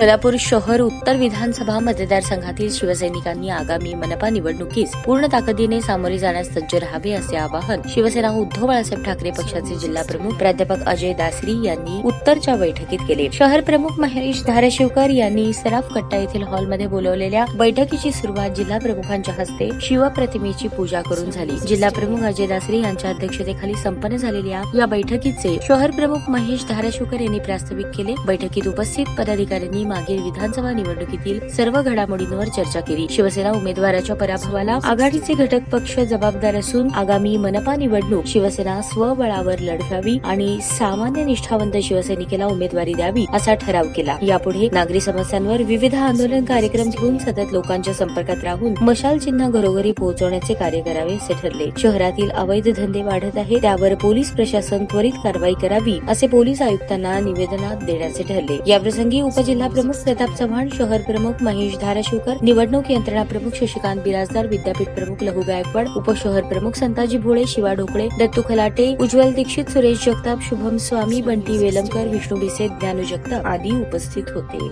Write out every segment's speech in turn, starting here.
सोलापूर शहर उत्तर विधानसभा मतदारसंघातील शिवसैनिकांनी आगामी मनपा निवडणुकीस पूर्ण ताकदीने सामोरे जाण्यास सज्ज राहावे असे आवाहन शिवसेना उद्धव बाळासाहेब ठाकरे पक्षाचे जिल्हा प्रमुख प्राध्यापक अजय दासरी यांनी उत्तरच्या बैठकीत केले. शहर प्रमुख महेश धाराशिवकर यांनी सराफ कट्टा येथील हॉलमध्ये बोलवलेल्या बैठकीची सुरुवात जिल्हा प्रमुखांच्या हस्ते शिवप्रतिमेची पूजा करून झाली. जिल्हा प्रमुख अजय दासरी यांच्या अध्यक्षतेखाली संपन्न झालेल्या या बैठकीचे शहर प्रमुख महेश धाराशिवकर यांनी प्रास्ताविक केले. बैठकीत उपस्थित पदाधिकाऱ्यांनी मागील विधानसभा निवडणुकीतील सर्व घडामोडींवर चर्चा केली. शिवसेना उमेदवाराच्या पराभवाला आघाडीचे घटक पक्ष जबाबदार असून आगामी मनपा निवडणूक शिवसेना स्वबळावर लढवावी आणि सामान्य निष्ठावंत शिवसैनिकेला उमेदवारी द्यावी असा ठराव केला. यापुढे नागरी समस्यांवर विविध आंदोलन कार्यक्रम घेऊन सतत लोकांच्या संपर्कात राहून मशाल चिन्ह घरोघरी पोहोचवण्याचे कार्य करावे असे ठरले. शहरातील अवैध धंदे वाढत आहेत, त्यावर पोलीस प्रशासन त्वरित कारवाई करावी असे पोलीस आयुक्तांना निवेदनात देण्याचे ठरले. याप्रसंगी उपजिल्हा प्रमुख प्रताप चव्हाण, शहर प्रमुख महेश धाराशिवकर, निवडणूक यंत्रणा प्रमुख शशिकांत बिराजदार, विद्यापीठ प्रमुख लहू गायकवाड, उपशहर प्रमुख संताजी भोळे, शिवा ढोकळे, दत्तू खलाटे, उज्ज्वल दीक्षित, सुरेश जगताप, शुभम स्वामी, बंटी वेलमकर, विष्णू बिसे, ज्ञानू जगताप आदी उपस्थित होते.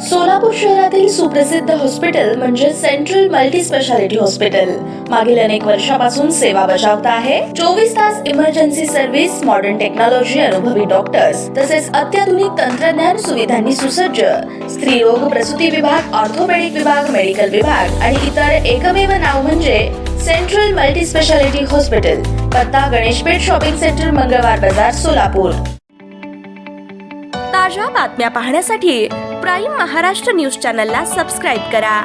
सोलापूर शहरातील सुप्रसिद्ध हॉस्पिटल म्हणजे सेंट्रल मल्टी स्पेशालिटी हॉस्पिटल मागील अनेक वर्षापासून सेवा बजावत आहे. 24 तास इमर्जन्सी सर्व्हिस, मॉडर्न टेक्नॉलॉजी, अनुभवी डॉक्टर्स तसेच अत्याधुनिक तंत्रज्ञान सुविधांनी सुसज्ज स्त्रीरोग, प्रसूती विभाग, ऑर्थोपेडिक विभाग, मेडिकल विभाग आणि इतर एकमेव नाव म्हणजे सेंट्रल मल्टी स्पेशालिटी हॉस्पिटल. पत्ता गणेशपेठ शॉपिंग सेंटर, मंगळवार बाजार, सोलापूर. ताज्या बातम्या पाहण्यासाठी प्राईम महाराष्ट्र न्यूज चॅनलला सबस्क्राईब करा.